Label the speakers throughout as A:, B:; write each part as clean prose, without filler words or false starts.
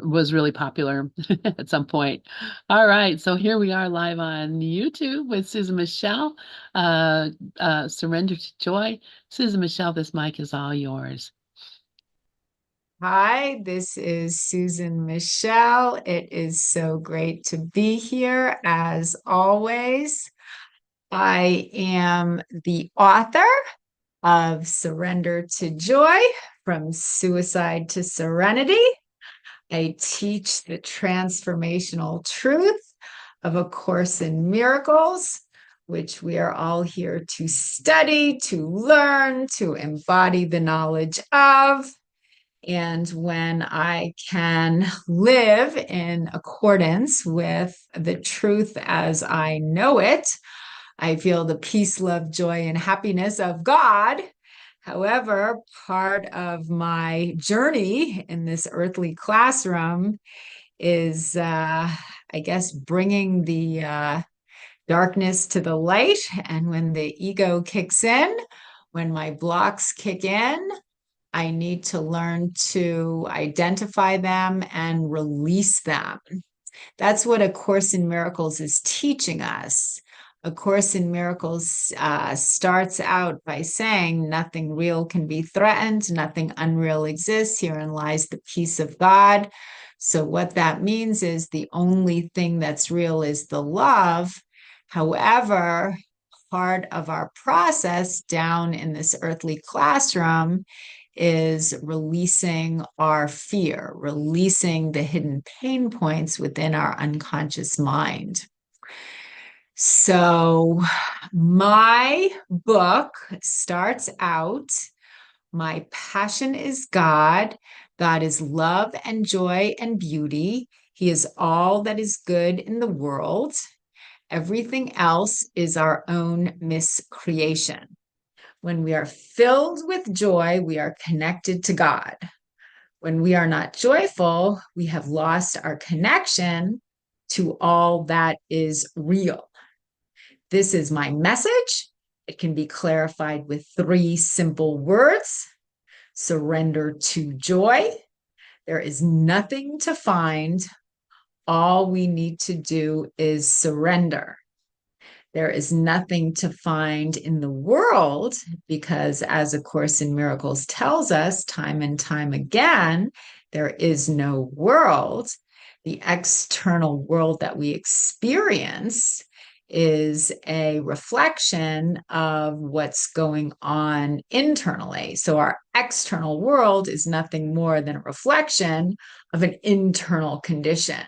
A: was really popular at some point. All right, so here we are live on YouTube with Susan Michel, Surrender to Joy. Susan Michel, this mic is all yours.
B: Hi, this is Susan Michel. It is so great to be here as always. I am the author of Surrender to Joy, From Suicide to Serenity. I teach the transformational truth of A Course in Miracles, which we are all here to study, to learn, to embody the knowledge of. And when I can live in accordance with the truth as I know it, I feel the peace, love, joy, and happiness of God. However, part of my journey in this earthly classroom is, I guess, bringing the darkness to the light. And when the ego kicks in, when my blocks kick in, I need to learn to identify them and release them. That's what A Course in Miracles is teaching us. A Course in Miracles starts out by saying nothing real can be threatened, nothing unreal exists. Herein lies the peace of God. So, what that means is the only thing that's real is the love. However, part of our process down in this earthly classroom is releasing our fear, releasing the hidden pain points within our unconscious mind. So, my book starts out, my passion is God. God is love and joy and beauty. He is all that is good in the world. Everything else is our own miscreation. When we are filled with joy, we are connected to God. When we are not joyful, we have lost our connection to all that is real. This is my message. It can be clarified with three simple words: surrender to joy. There is nothing to find. All we need to do is surrender. There is nothing to find in the world because, as A Course in Miracles tells us time and time again, there is no world. The external world that we experience is a reflection of what's going on internally. So, our external world is nothing more than a reflection of an internal condition.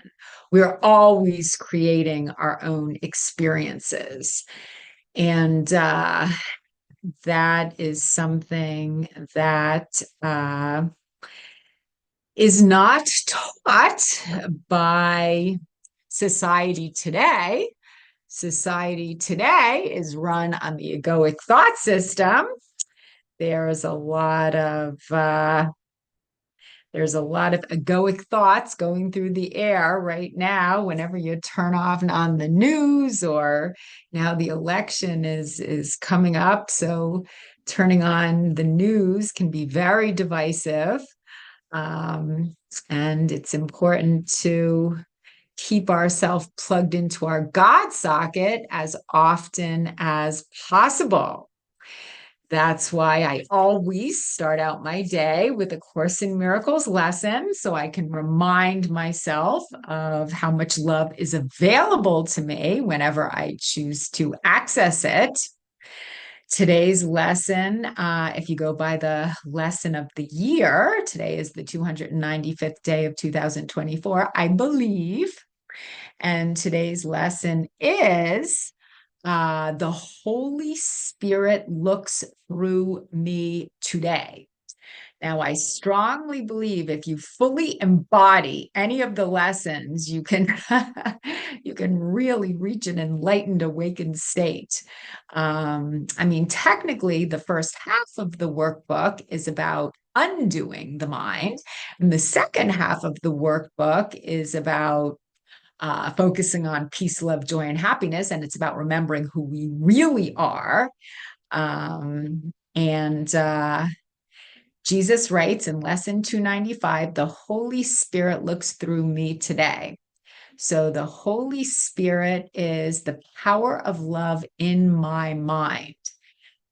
B: We're always creating our own experiences. And that is something that is not taught by society today. Society today is run on the egoic thought system. There's a lot of there's a lot of egoic thoughts going through the air right now whenever you turn off on the news, or now the election is coming up. So turning on the news can be very divisive. And it's important to keep ourselves plugged into our God socket as often as possible. That's why I always start out my day with A Course in Miracles lesson, so I can remind myself of how much love is available to me whenever I choose to access it. Today's lesson, if you go by the lesson of the year, today is the 295th day of 2024, I believe. And today's lesson is the Holy Spirit looks through me today. Now, I strongly believe if you fully embody any of the lessons, you can you can really reach an enlightened, awakened state. I mean, technically, the first half of the workbook is about undoing the mind, and the second half of the workbook is about focusing on peace, love, joy, and happiness. And it's about remembering who we really are. And Jesus writes in lesson 295, the Holy Spirit looks through me today. So the Holy Spirit is the power of love in my mind.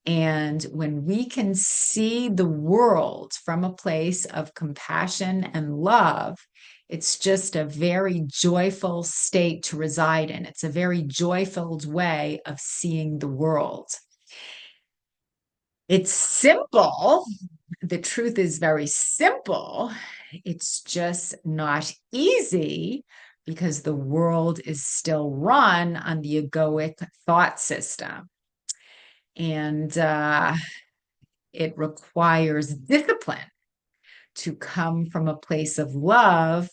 B: And when we can see the world from a place of compassion and love, it's just a very joyful state to reside in. It's a very joyful way of seeing the world. It's simple. The truth is very simple. It's just not easy because the world is still run on the egoic thought system. And it requires discipline to come from a place of love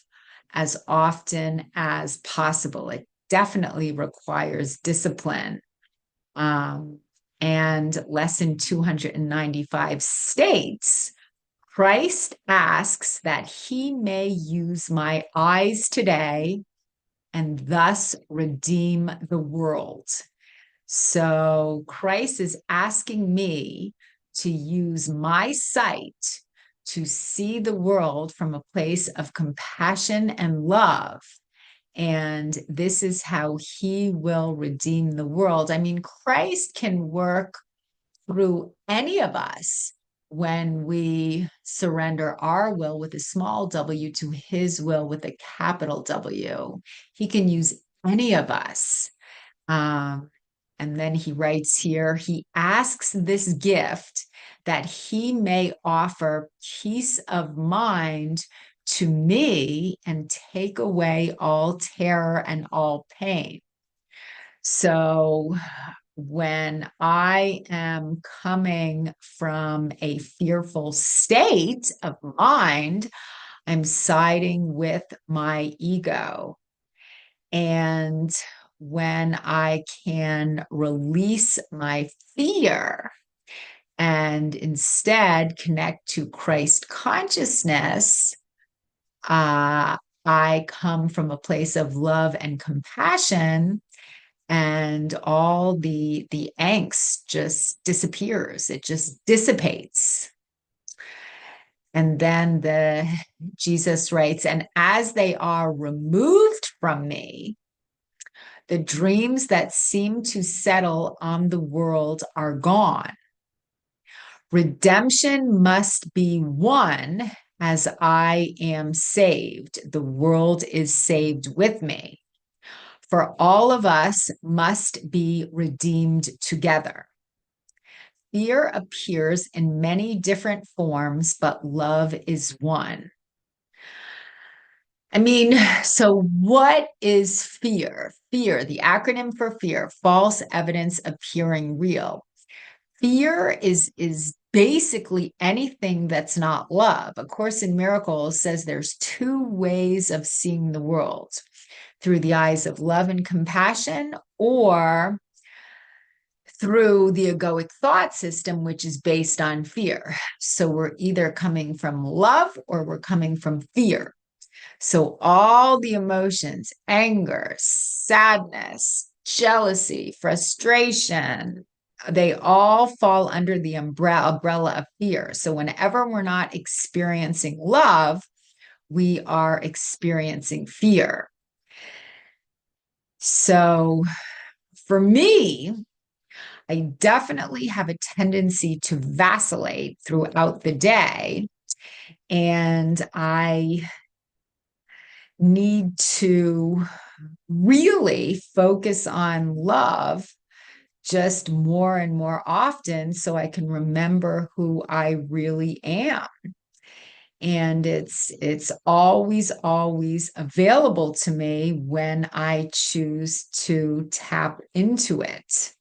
B: as often as possible. It definitely requires discipline. And lesson 295 states, Christ asks that he may use my eyes today and thus redeem the world. So Christ is asking me to use my sight to see the world from a place of compassion and love. And this is how he will redeem the world. I mean, Christ can work through any of us when we surrender our will with a small w to his will with a capital W. He can use any of us. And then he writes here, he asks this gift that he may offer peace of mind to me and take away all terror and all pain. So when I am coming from a fearful state of mind, I'm siding with my ego. And when I can release my fear and instead connect to Christ consciousness, I come from a place of love and compassion, and all the angst just disappears. It just dissipates. And then Jesus writes, and as they are removed from me, the dreams that seem to settle on the world are gone. Redemption must be won as I am saved. The world is saved with me. For all of us must be redeemed together. Fear appears in many different forms, but love is one. I mean, so what is fear? Fear, the acronym for fear, false evidence appearing real. Fear is basically anything that's not love. A Course in Miracles says there's two ways of seeing the world, through the eyes of love and compassion, or through the egoic thought system, which is based on fear. So we're either coming from love or we're coming from fear. So all the emotions, anger, sadness, jealousy, frustration, they all fall under the umbrella of fear. So whenever we're not experiencing love, we are experiencing fear. So for me, I definitely have a tendency to vacillate throughout the day, and I need to really focus on love just more and more often so I can remember who I really am. And it's always available to me when I choose to tap into it.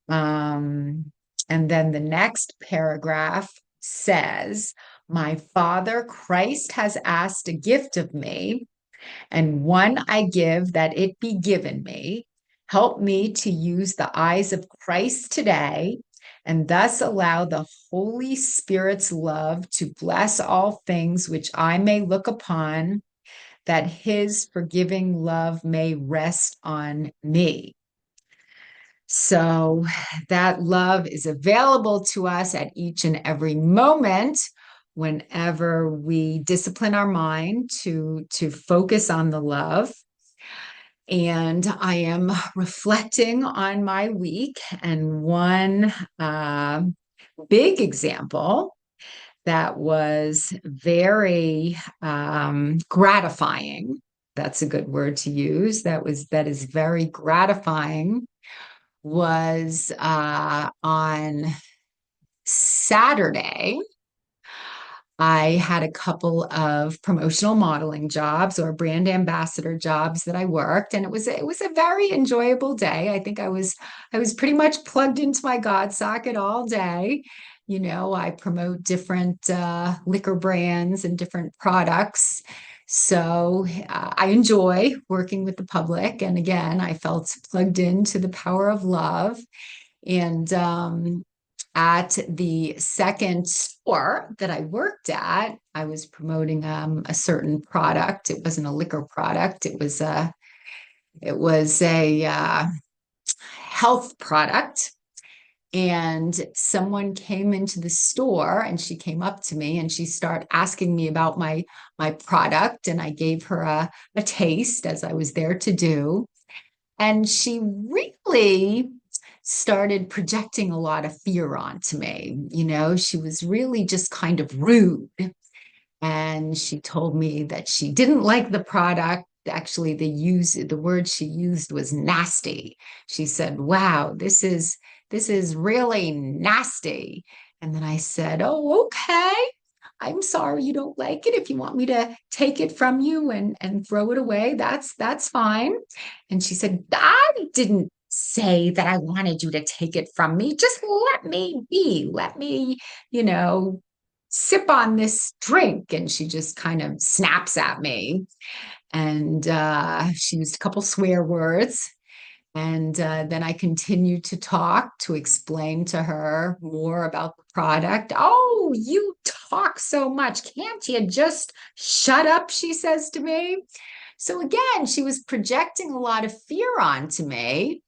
B: And then the next paragraph says, my Father Christ has asked a gift of me, and one I give that it be given me. Help me to use the eyes of Christ today, and thus allow the Holy Spirit's love to bless all things which I may look upon, that his forgiving love may rest on me. So that love is available to us at each and every moment whenever we discipline our mind to focus on the love. And I am reflecting on my week, and one big example that was very gratifying. That's a good word to use. That is very gratifying. Was on Saturday. I had a couple of promotional modeling jobs or brand ambassador jobs that I worked, and it was a very enjoyable day. I think I was pretty much plugged into my God socket all day. You know, I promote different liquor brands and different products. So I enjoy working with the public. And again, I felt plugged into the power of love. And at the second store that I worked at, I was promoting a certain product. It wasn't a liquor product. It was a health product. And someone came into the store, and she came up to me and she started asking me about my product. And I gave her a taste, as I was there to do. And she really started projecting a lot of fear onto me. You know, she was really just kind of rude. And she told me that she didn't like the product. Actually, the word she used was nasty. She said, "Wow, this is really nasty." And then I said, "Oh, okay. I'm sorry you don't like it. If you want me to take it from you and throw it away, that's fine." And she said, "I didn't say that I wanted you to take it from me. Just let me be. Let me, you know, sip on this drink." And she just kind of snaps at me. And she used a couple swear words. And then I continued to talk to explain to her more about the product. "Oh, you talk so much. Can't you just shut up?" she says to me. So again, she was projecting a lot of fear onto me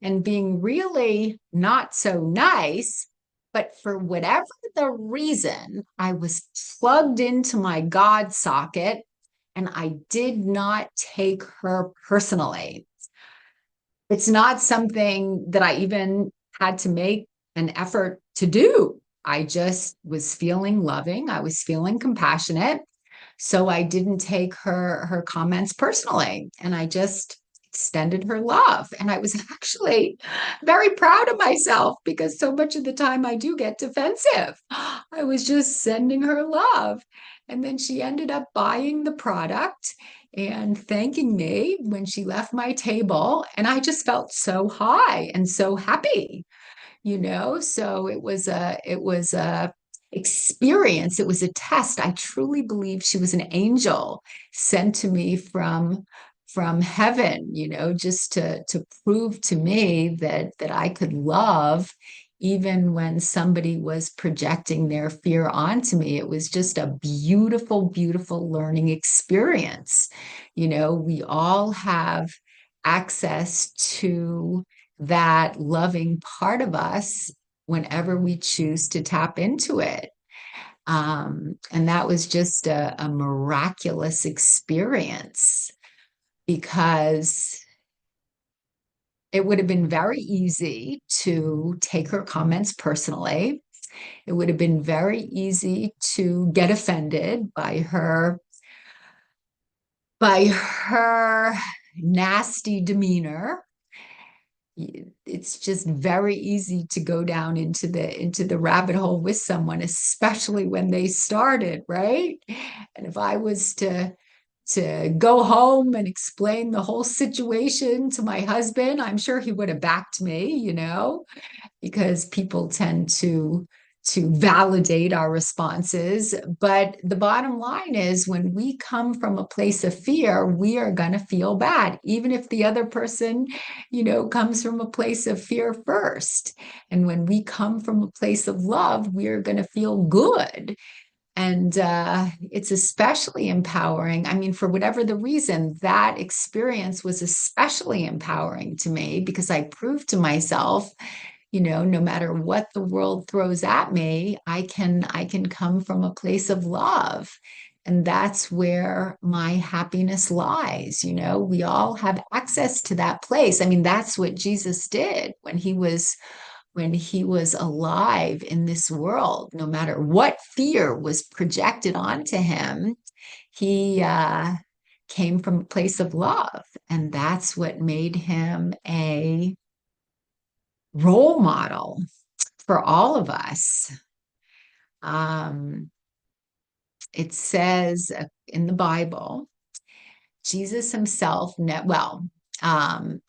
B: and being really not so nice. But for whatever the reason, I was plugged into my God socket, and I did not take her personally. It's not something that I even had to make an effort to do. I just was feeling loving. I was feeling compassionate. So I didn't take her comments personally. And I just extended her love. And I was actually very proud of myself because so much of the time I do get defensive. I was just sending her love. And then she ended up buying the product and thanking me when she left my table. And I just felt so high and so happy, you know? So it was a experience. It was a test. I truly believe she was an angel sent to me from heaven, you know, just to prove to me that I could love even when somebody was projecting their fear onto me. It was just a beautiful, beautiful learning experience. You know, we all have access to that loving part of us whenever we choose to tap into it. And that was just a miraculous experience because it would have been very easy to take her comments personally. It would have been very easy to get offended by her nasty demeanor. It's just very easy to go down into the rabbit hole with someone, especially when they started, right? And if I was to go home and explain the whole situation to my husband, I'm sure he would have backed me, you know, because people tend to validate our responses. But the bottom line is when we come from a place of fear, we are going to feel bad, even if the other person, you know, comes from a place of fear first. And when we come from a place of love, we are going to feel good. And it's especially empowering. I mean, for whatever the reason, that experience was especially empowering to me because I proved to myself no matter what the world throws at me, I can come from a place of love. And that's where my happiness lies. We all have access to that place. I mean, that's what Jesus did when he was alive in this world. No matter what fear was projected onto him, he came from a place of love. And that's what made him a role model for all of us. Um, it says in the Bible, Jesus himself,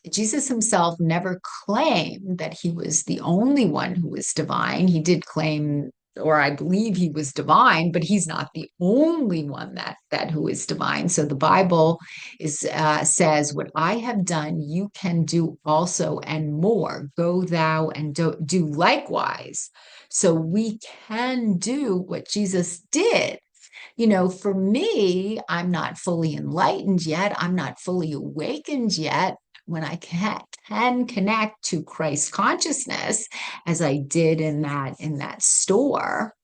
B: Jesus himself never claimed that he was the only one who was divine. He did claim, or I believe he was divine, but he's not the only one that who is divine. So the Bible says, "What I have done, you can do also, and more. Go thou and do likewise." So we can do what Jesus did. For me, I'm not fully enlightened yet. I'm not fully awakened yet. When I can connect to Christ consciousness, as I did in that store,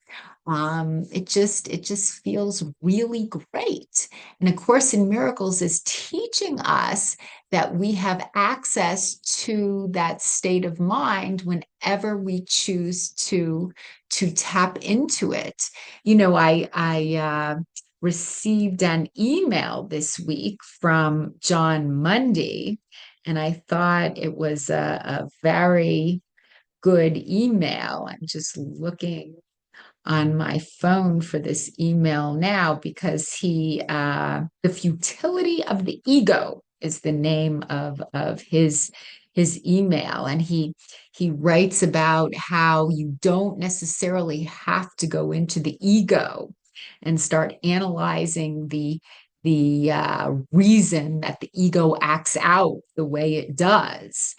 B: it just feels really great. And A Course in Miracles is teaching us that we have access to that state of mind whenever we choose to tap into it. I received an email this week from John Mundy, and I thought it was a very good email. I'm just looking on my phone for this email now, because the futility of the ego is the name of his email. And he writes about how you don't necessarily have to go into the ego and start analyzing the reason that the ego acts out the way it does.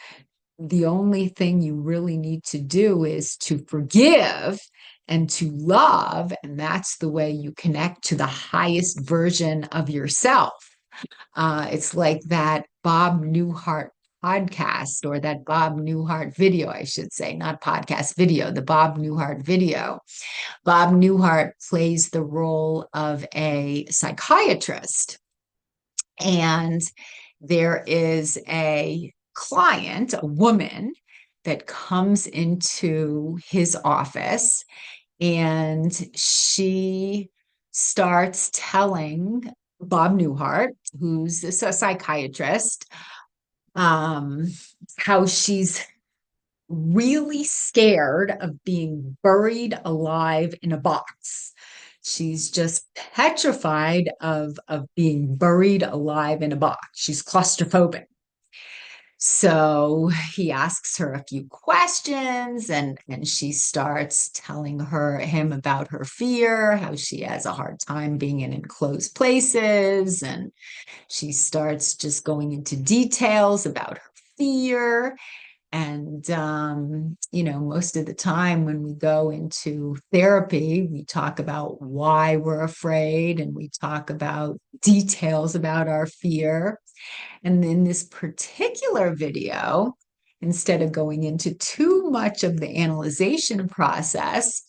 B: The only thing you really need to do is to forgive and to love. And that's the way you connect to the highest version of yourself. It's like that Bob Newhart podcast, or that Bob Newhart video, I should say, not podcast, video, the Bob Newhart video. Bob Newhart plays the role of a psychiatrist. And there is a client, a woman, that comes into his office, and she starts telling Bob Newhart, who's a psychiatrist, how she's really scared of being buried alive in a box. She's just petrified of being buried alive in a box. She's claustrophobic. So he asks her a few questions, and she starts telling him about her fear, how she has a hard time being in enclosed places. And she starts just going into details about her fear. And, most of the time when we go into therapy, we talk about why we're afraid, and we talk about details about our fear. And in this particular video, instead of going into too much of the analyzation process,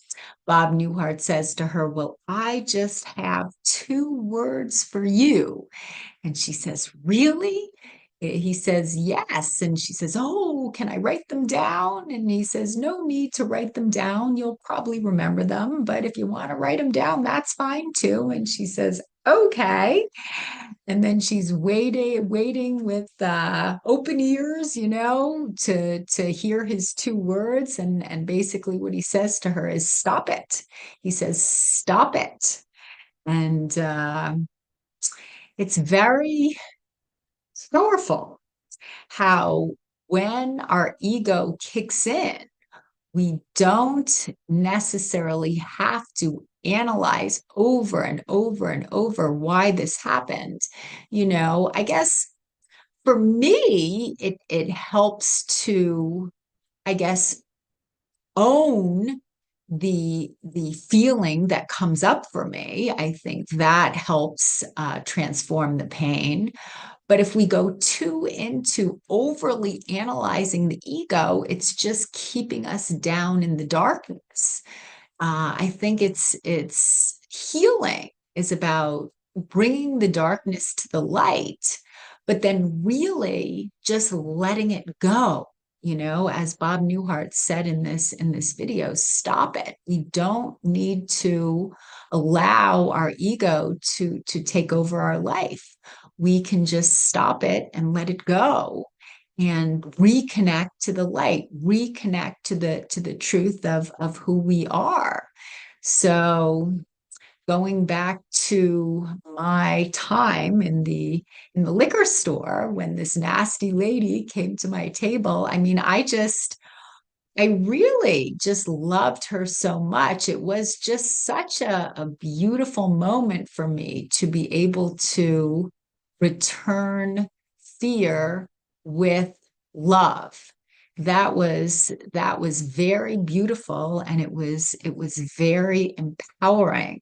B: Bob Newhart says to her, "Well, I just have 2 words for you." And she says, "Really?" He says, "Yes." And she says, "Oh, can I write them down?" And he says, "No need to write them down. You'll probably remember them. But if you want to write them down, that's fine too." And she says, "Okay." And then she's waiting with open ears, to hear his 2 words. And basically what he says to her is, "Stop it." He says, "Stop it." And it's very powerful how, when our ego kicks in, we don't necessarily have to analyze over and over and over why this happened. I guess for me, it helps to, I guess, own the feeling that comes up for me. I think that helps transform the pain. But if we go too into overly analyzing the ego, it's just keeping us down in the darkness. I think it's healing is about bringing the darkness to the light, but then really just letting it go. As Bob Newhart said in this video, stop it. We don't need to allow our ego to take over our life. We can just stop it and let it go and reconnect to the light, reconnect to the truth of who we are. So going back to my time in the liquor store when this nasty lady came to my table, I mean, I really just loved her so much. It was just such a beautiful moment for me to be able to return fear with love. That was very beautiful, and it was very empowering.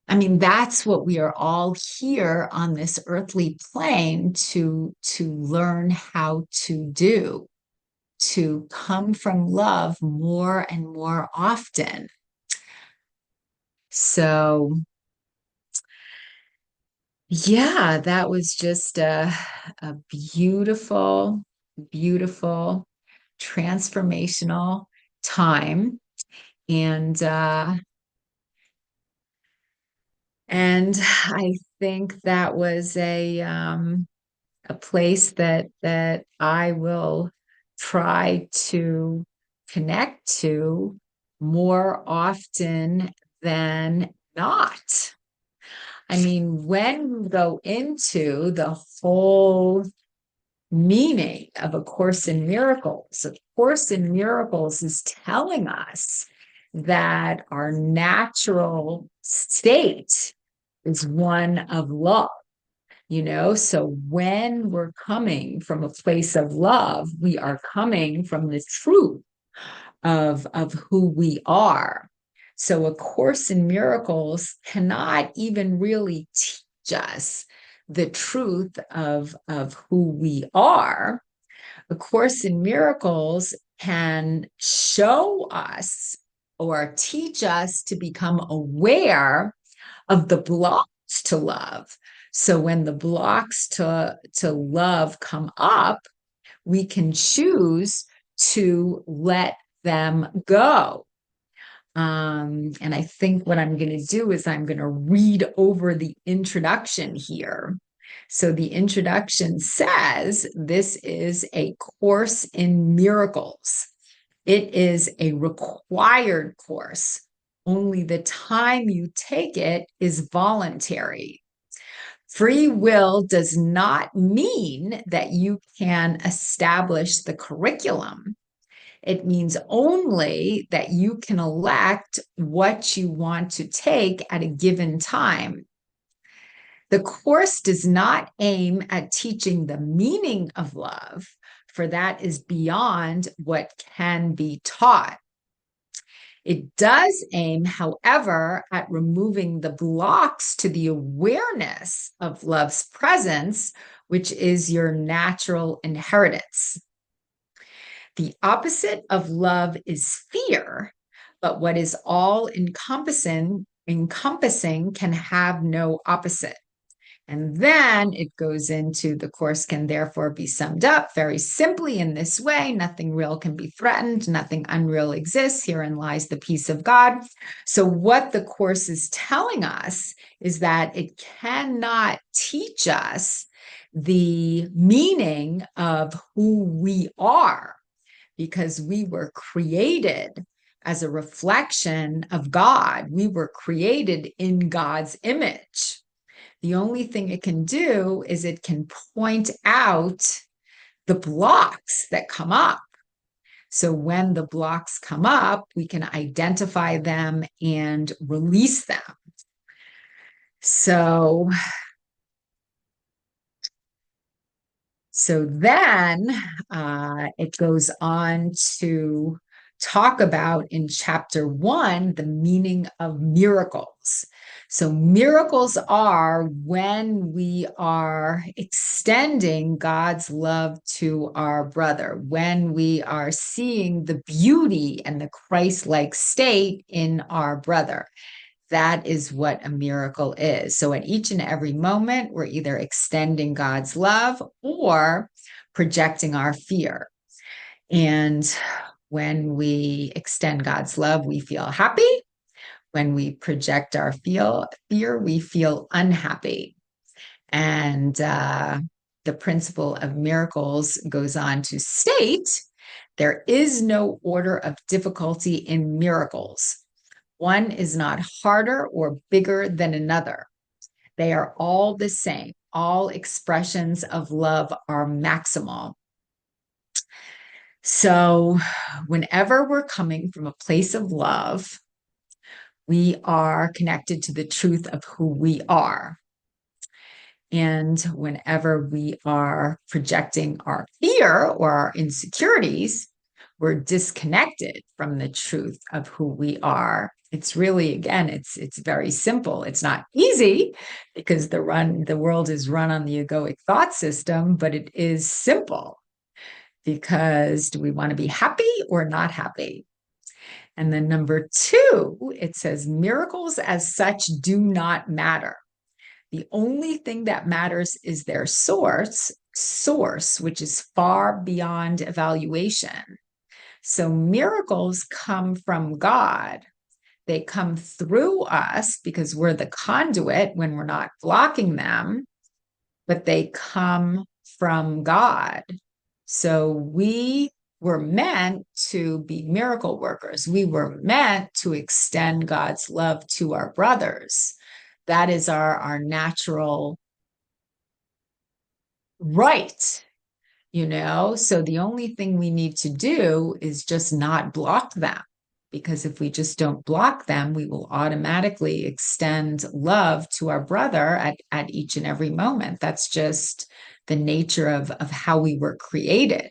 B: I mean, that's what we are all here on this earthly plane to learn how to do, to come from love more and more often. So, yeah, that was just a beautiful, beautiful, transformational time. And and I think that was a place that I will try to connect to more often than not. I mean, when we go into the whole meaning of A Course in Miracles, A Course in Miracles is telling us that our natural state is one of love. So when we're coming from a place of love, we are coming from the truth of who we are. So A Course in Miracles cannot even really teach us the truth of who we are. A Course in Miracles can show us or teach us to become aware of the blocks to love. So when the blocks to love come up, we can choose to let them go. And I think what I'm going to do is I'm going to read over the introduction here. So the introduction says this is a course in miracles. It is a required course. Only the time you take it is voluntary. Free will does not mean that you can establish the curriculum. It means only that you can elect what you want to take at a given time. The course does not aim at teaching the meaning of love, for that is beyond what can be taught. It does aim, however, at removing the blocks to the awareness of love's presence, which is your natural inheritance. The opposite of love is fear, but what is all encompassing can have no opposite. And then it goes into the course can therefore be summed up very simply in this way. Nothing real can be threatened. Nothing unreal exists. Herein lies the peace of God. So what the course is telling us is that it cannot teach us the meaning of who we are, because we were created as a reflection of God. We were created in God's image. The only thing it can do is it can point out the blocks that come up. So when the blocks come up, we can identify them and release them. So then it goes on to talk about in chapter 1 the meaning of miracles. So, miracles are when we are extending God's love to our brother, when we are seeing the beauty and the Christ-like state in our brother. That is what a miracle is. So, at each and every moment, we're either extending God's love or projecting our fear. And when we extend God's love, we feel happy. When we project our fear, we feel unhappy. And the principle of miracles goes on to state there is no order of difficulty in miracles. One is not harder or bigger than another. They are all the same. All expressions of love are maximal. So, whenever we're coming from a place of love, we are connected to the truth of who we are. And whenever we are projecting our fear or our insecurities, we're disconnected from the truth of who we are. It's really, again, it's very simple. It's not easy because the world is run on the egoic thought system, but it is simple because do we want to be happy or not happy? And then number 2, it says miracles as such do not matter. The only thing that matters is their source, which is far beyond evaluation. So miracles come from God. They come through us because we're the conduit when we're not blocking them, but they come from God. So we were meant to be miracle workers. We were meant to extend God's love to our brothers. That is our natural right, So the only thing we need to do is just not block them. Because if we just don't block them, we will automatically extend love to our brother at each and every moment. That's just the nature of how we were created.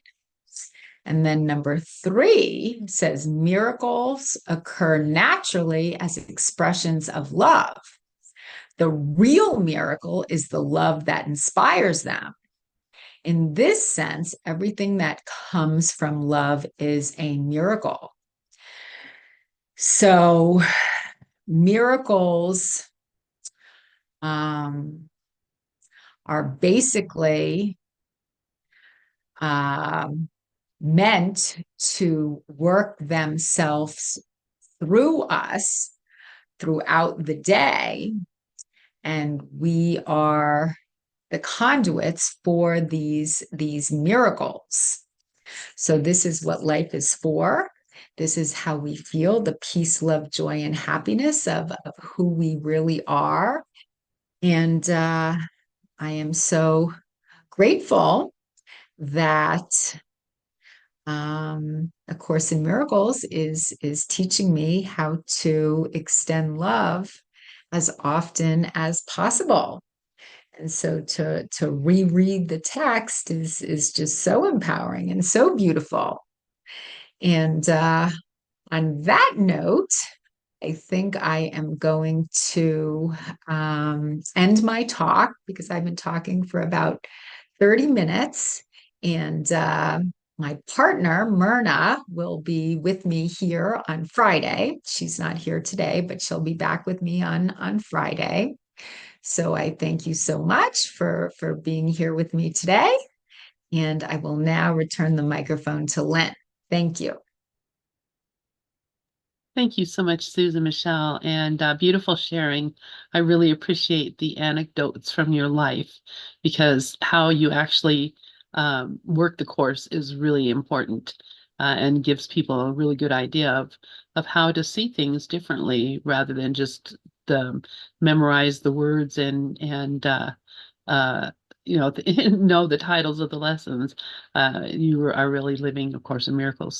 B: And then number 3 says miracles occur naturally as expressions of love. The real miracle is the love that inspires them. In this sense, everything that comes from love is a miracle. So, miracles are basically meant to work themselves through us throughout the day. And we are the conduits for these miracles. So this is what life is for. This is how we feel the peace, love, joy, and happiness of who we really are. And I am so grateful that A Course in Miracles is teaching me how to extend love as often as possible. And so to reread the text is just so empowering and so beautiful. And on that note, I think I am going to end my talk because I've been talking for about 30 minutes. And my partner, Myrna, will be with me here on Friday. She's not here today, but she'll be back with me on Friday. So I thank you so much for being here with me today. And I will now return the microphone to Lynn. Thank you.
A: Thank you so much, Susan Michel, and beautiful sharing. I really appreciate the anecdotes from your life because how you actually work the course is really important and gives people a really good idea of how to see things differently rather than just memorize the words and know the titles of the lessons. You are really living A Course in Miracles.